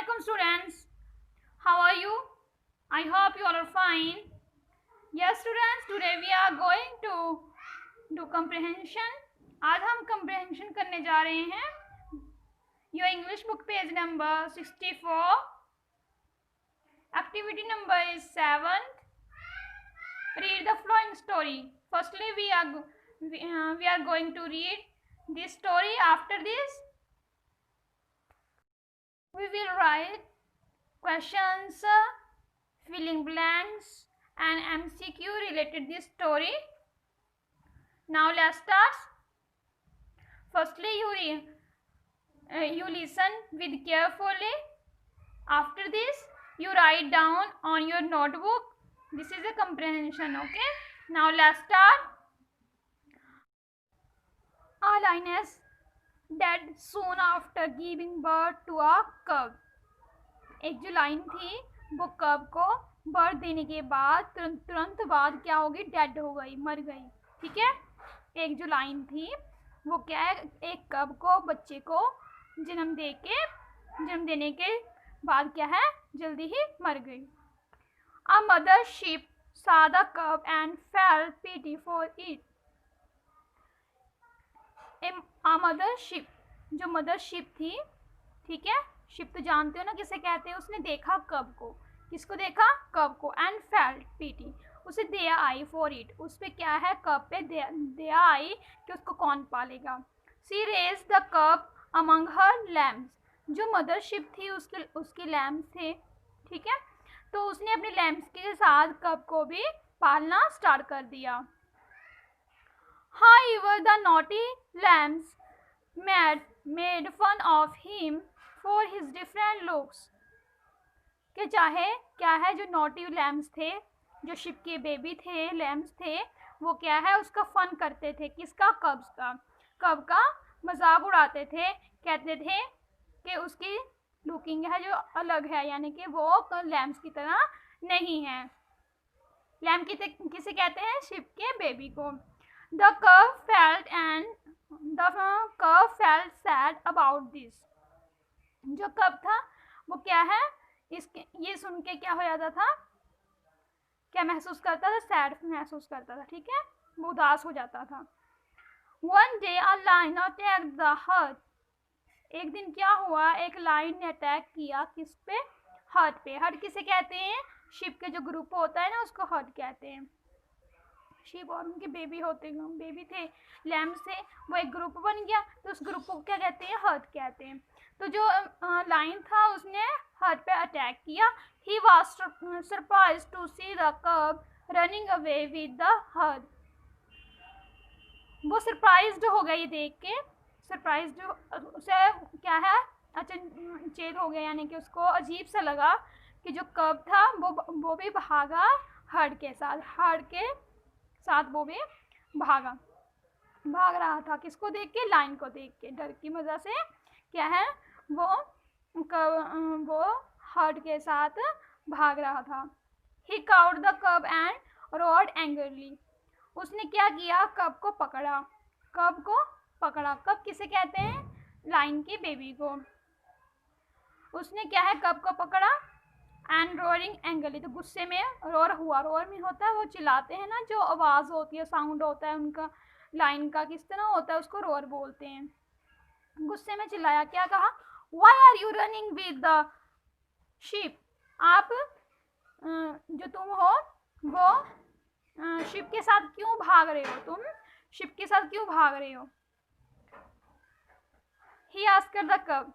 Assalamualaikum students. How are you? I hope you all are fine. Yes students, today we are going to do comprehension. आज हम comprehension करने जा रहे हैं. Your English book page number 64. Activity number is 7. Read the following story. Firstly, we are going to read this story. After this, we will write questions, filling blanks and MCQ related this story. Now let's start. Firstly, you listen with carefully. After this, you write down on your notebook. This is a comprehension, okay? Now let's start. A lioness died soon after giving birth to a cub. एक जो line थी वो कब को birth देने के बाद तुरंत बाद क्या होगी, डेड हो गई, मर गई. ठीक है, एक जो लाइन थी वो क्या है, एक कब को, बच्चे को जन्म देने के बाद क्या है, जल्दी ही मर गई. A mother sheep saw the cub and felt pity for it. A mother sheep, जो मदर शिप थी, ठीक है, शिप तो जानते हो ना किसे कहते हैं, उसने देखा कब को. किसको देखा, कब को. एंड फेल्ट पीटी, उसे दया आई फॉर इट, उस पे क्या है, कब पे दया आई कि उसको कौन पालेगा. सी रेज द कब अमंग हर लैम्स, जो मदर शिप थी उसके लैम्स थे. ठीक है, तो उसने अपने लैम्स के साथ कब को भी पालना स्टार्ट कर दिया. However, the naughty lambs made fun of him for his different looks. कि चाहे क्या है, जो नॉटी लैम्स थे, जो शिप के बेबी थे, लैम्स थे, वो क्या है, उसका फन करते थे. किसका, कब का मजाक उड़ाते थे. कहते थे कि उसकी लुकिंग है जो अलग है, यानी कि वो लैम्स की तरह नहीं है. लैम्प किसे कहते हैं, शिप के बेबी को. The cub felt sad about this. जो कब था वो क्या है, ये सुन के क्या हो जाता था, क्या महसूस करता था, सैड महसूस करता था. ठीक है, वो उदास हो जाता था. One day a lion attacked the herd. एक दिन क्या हुआ, एक लाइन ने अटैक किया किस पे, हर्ड पे. हर्ड किसे कहते हैं, शिप के जो ग्रुप होता है ना, उसको हर्ड कहते हैं. शिप और उनके बेबी थे लैम्ब से, वो एक ग्रुप बन गया, तो उस ग्रुप को क्या कहते हैं, हर्ड कहते हैं. तो जो लाइन था उसने हर्ड पे अटैक किया. He was surprised to see the cub running away with the herd. वो सरप्राइज्ड हो गया ये देख के, सरप्राइज्ड उसे क्या है, अचंचेत हो गया, यानी कि उसको अजीब सा लगा कि जो कब था वो भी भागा हर्ड के साथ वो भी भाग रहा था. किसको देख के, लाइन को देख के. डर की वजह से क्या है, वो हर्ड के साथ भाग रहा था. ही काउड द कब एंड रोड एंग्रली. उसने क्या किया, कब को पकड़ा. कब किसे कहते हैं, लाइन के बेबी को. उसने क्या है, कब को पकड़ा. एंड रोरिंग एंग्रली, तो गुस्से में रोर हुआ. रोर में होता है वो चिल्लाते हैं ना, जो आवाज़ होती है, साउंड होता है उनका, लाइन का किस तरह होता है, उसको रोर बोलते हैं. गुस्से में चिल्लाया, क्या कहा, why are you running with the sheep. आप जो तुम हो वो शिप के साथ क्यों भाग रहे हो, तुम शिप के साथ क्यों भाग रहे हो. ही आस्क्ड द कब,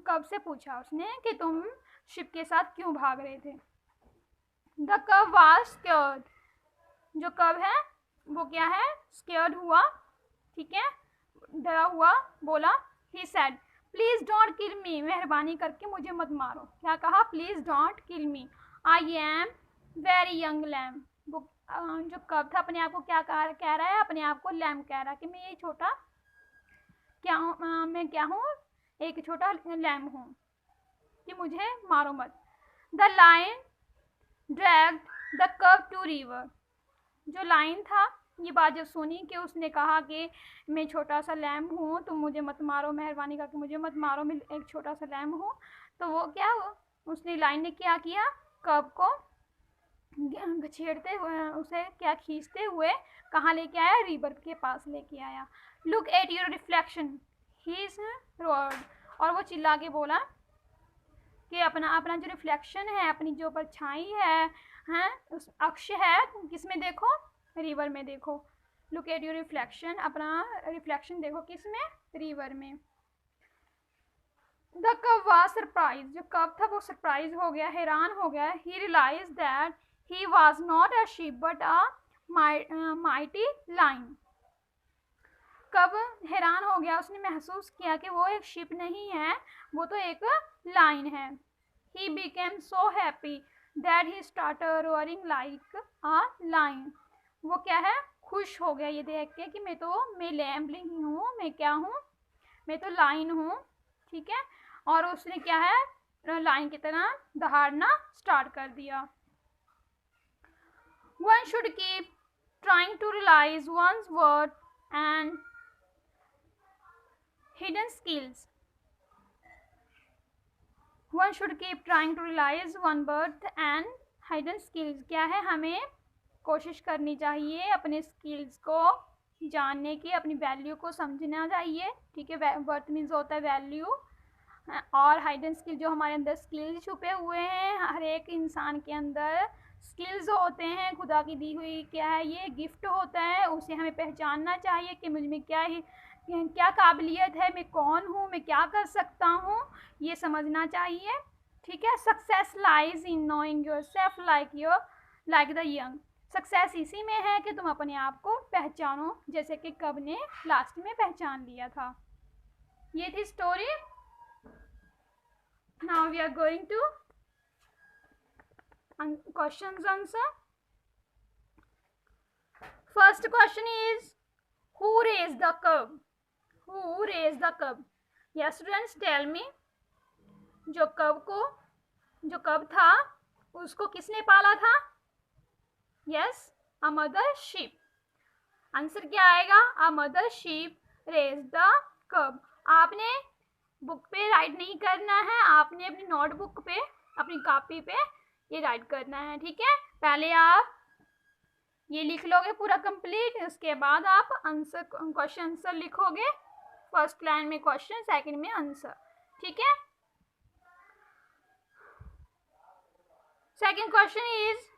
कब से पूछा उसने कि तुम शिप के साथ क्यों भाग रहे थे. द कब वाज स्कैर्ड, जो कब है वो क्या है, स्कैर्ड हुआ. ठीक है, डरा हुआ, बोला. He said please don't kill me, मेहरबानी करके मुझे मत मारो. क्या कहा, please don't kill me, I am very young lamb. वो जो कब था अपने आप को क्या कह रहा है, अपने आप को लैम कह रहा है कि मैं ये छोटा क्या हूँ, मैं क्या हूँ, एक छोटा लैम हूँ, कि मुझे मारो मत. द लाइन ड्रैग्ड द कब टू रिवर. जो लाइन था ये बात जब सुनी कि उसने कहा कि मैं छोटा सा लैम हूँ, तुम मुझे मत मारो, मेहरबानी करके मुझे मत मारो, मैं एक छोटा सा लैम हूँ, तो वो क्या उसने लाइन ने क्या किया, कब को छेड़ते हुए उसे क्या खींचते हुए कहाँ लेके आया, रिवर के पास लेके आया। Look at your reflection he is road, और वो चिल्ला के बोला कि अपना अपना जो रिफ्लेक्शन है, अपनी जो परछाई है, हैं उस अक्ष है, किसमें देखो, रिवर में देखो। लुक एट योर रिफ्लेक्शन, अपना रिफ्लेक्शन देखो किसमें, रिवर में। द कब वाज सरप्राइज, जो कब था वो सरप्राइज हो गया, हैरान हो गया। He realise that he was not a sheep but a mighty lion. Cub हैरान हो गया, उसने महसूस किया कि वो एक शिप नहीं है, वो तो एक लाइन है। He became so happy that he started roaring like a lion. वो क्या है, खुश हो गया ये देख के कि मैं लैम्ब नहीं हूँ, मैं क्या हूँ, मैं तो लाइन हूँ, ठीक है। और उसने क्या है, लाइन की तरह दहाड़ना स्टार्ट कर दिया। One should keep trying to realize one's worth and hidden skills. One should keep trying to realize one worth and hidden skills. क्या है, हमें कोशिश करनी चाहिए अपने स्किल्स को जानने की, अपनी वैल्यू को समझना चाहिए, ठीक है। वर्थ मीन्स होता है वैल्यू, और हाइडन स्किल जो हमारे अंदर स्किल्स छुपे हुए हैं, हर एक इंसान के अंदर स्किल्स होते हैं, खुदा की दी हुई क्या है, ये गिफ्ट होता है, उसे हमें पहचानना चाहिए कि मुझ में क्या काबिलियत है, मैं कौन हूँ, मैं क्या कर सकता हूँ, ये समझना चाहिए, ठीक है। Success lies in knowing your self like the young. Success इसी में है कि तुम अपने आप को पहचानो, जैसे कि कब ने लास्ट में पहचान लिया था। ये थी story. Now we are going to questions answer. First question is who raised the cub? Who raised the cub? Yes students, tell me. जो कब था उसको किसने पाला था? Yes, a mother sheep. Answer क्या आएगा? A mother sheep raised the cub. आपने बुक पे राइट नहीं करना है, आपने अपनी नोटबुक पे, अपनी कॉपी पे ये राइट करना है, ठीक है। पहले आप ये लिख लोगे पूरा कंप्लीट, उसके बाद आप आंसर, क्वेश्चन आंसर लिखोगे। फर्स्ट लाइन में क्वेश्चन, सेकंड में आंसर, ठीक है। Second question is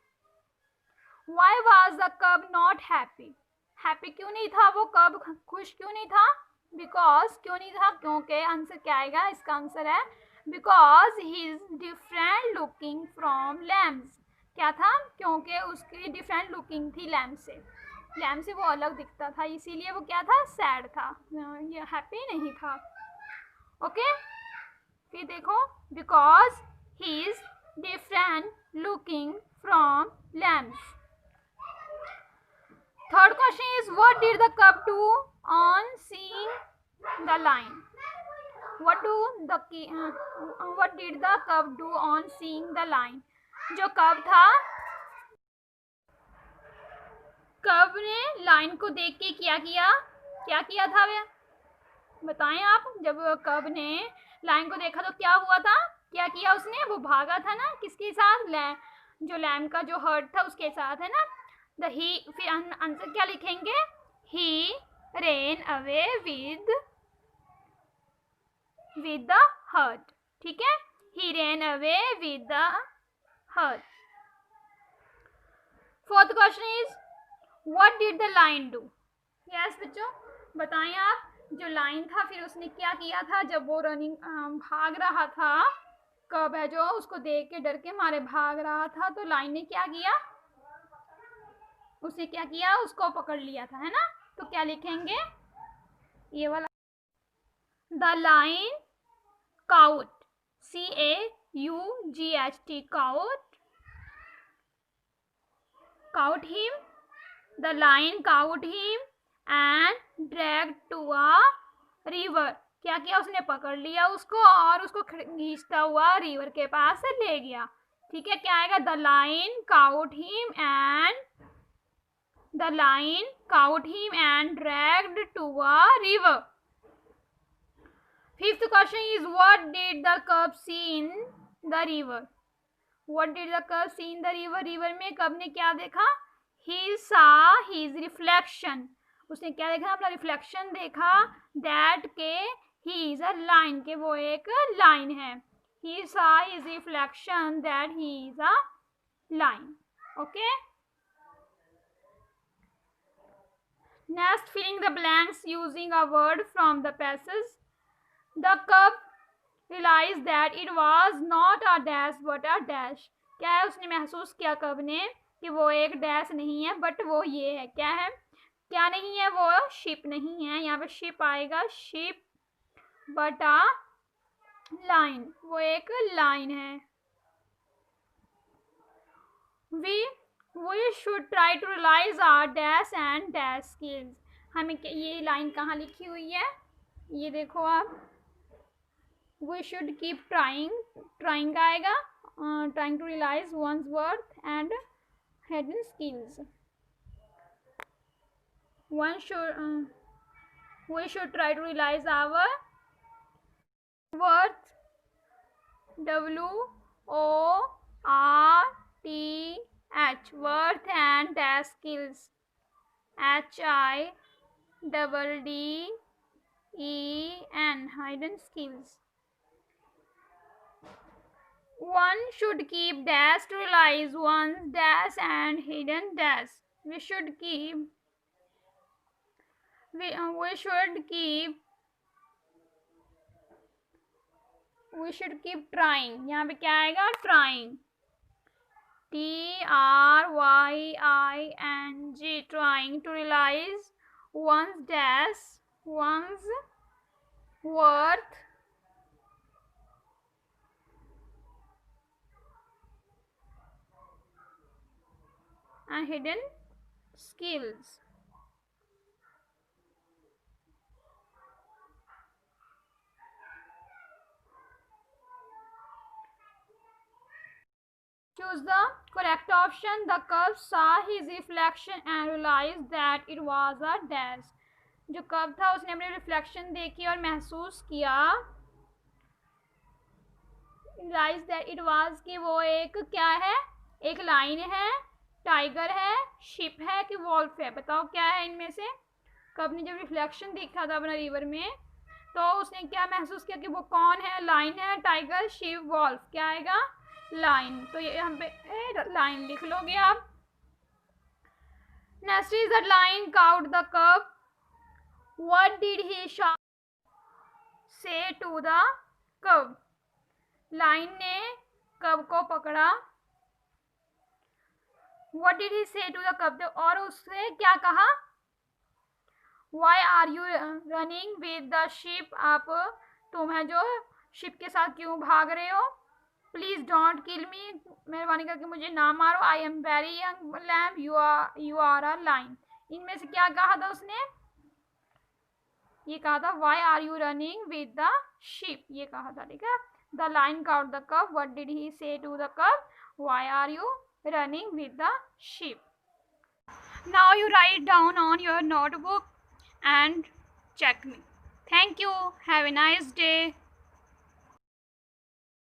why was the कब नॉट हैप्पी? हैप्पी क्यों नहीं था वो कब, खुश क्यों नहीं था? बिकॉज क्यों नहीं था, क्योंकि आंसर क्या आएगा, इसका आंसर है because he is different looking from lambs. क्या था, क्योंकि उसकी डिफरेंट लुकिंग थी लैम्प से वो अलग दिखता था, इसीलिए वो क्या था, सैड था, ये हैप्पी नहीं था, ओके। फिर देखो, because he is different looking from lambs. Third question is what did the cub do on seeing the lion? What did the cub do on seeing the lion? जो कब था, कब ने लाइन को देख के क्या किया था वे बताएं आप। जब कब ने लाइन को देखा तो क्या हुआ था, क्या किया उसने, वो भागा था ना, किसके साथ, जो लैम का जो हर्ड था उसके साथ, है ना। फिर आंसर क्या लिखेंगे, ही ran away with the herd, ठीक है। he ran away with the herd. Fourth question is what did the lion do? yes बच्चों, बताएं आप। जो लाइन था फिर उसने क्या किया था, जब वो भाग रहा था, कब है जो उसको देख के डर के मारे भाग रहा था, तो लाइन ने क्या किया, उसने क्या किया, उसको पकड़ लिया था, है ना। तो क्या लिखेंगे, ये वाला, the line caught, C-A-U-G-H-T, caught him, the lion caught him and dragged to a river. क्या किया, उसने पकड़ लिया उसको और उसको खींचता हुआ रिवर के पास ले गया, ठीक है। क्या आएगा, the line caught him and The lion caught him and dragged to a river. Fifth question is, what did the cub see in the river? What did the cub see in the river? River में कब ने क्या देखा? He saw his reflection. उसने क्या देखा? अपना reflection देखा. That के he is a lion, के वो एक लाइन है. He saw his reflection that he is a lion. Okay. Next, filling the blanks using a word from the passage. The cub realized that it was not a dash but a dash. क्या है? उसने महसूस किया कब ने कि वो एक डैश नहीं है बट वो ये है. क्या है? क्या नहीं है? वो शिप नहीं है. यहाँ पे शिप आएगा, शिप, बट आ लाइन, वो एक लाइन है. We should try to realize our dash and dash skills. हमें ये लाइन कहाँ लिखी हुई है? ये देखो आप. We should keep trying आएगा, trying to realize one's worth and hidden skills. We should try to realize our worth, WORTH, worth, and dash skills, HIDDEN, hidden skills. One should keep dash to realize one's dash and hidden dash. We should keep trying. यहाँ पे क्या आएगा? Trying. TRYING, trying to realize one's dash, one's worth, and hidden skills. Choose the correct option. The cub saw his reflection and realized that it was a dash. जो कब था उसने अपनी reflection देखी और महसूस किया, realized that it was, कि वो एक क्या है? एक लाइन है, टाइगर है, शिप है कि वॉल्फ है? बताओ क्या है इनमें से? कब ने जब रिफ्लेक्शन देखा था अपना रिवर में तो उसने क्या महसूस किया कि वो कौन है? लाइन है, टाइगर, शिप, वॉल्फ. क्या आएगा? लाइन. तो ये हम पे लाइन लिख लोगे आप. Next is the lion caught the cub. What did he say to the कब. लाइन ने कब को पकड़ा. What did he say to the कब, और उससे क्या कहा? Why are you running with the sheep? आप तुम है जो शिप के साथ क्यों भाग रहे हो? प्लीज डोंट किल मी, मेहरबानी करके मुझे ना मारो. I am very young lamb, you are a lion. इनमें से क्या कहा था उसने? ये कहा था why are you running with the sheep, ये कहा था. ठीक है. The lion caught the cub. What did he say to the cub. Why are you running with the sheep. Now you write down on your notebook and check me. Thank you. Have a nice day.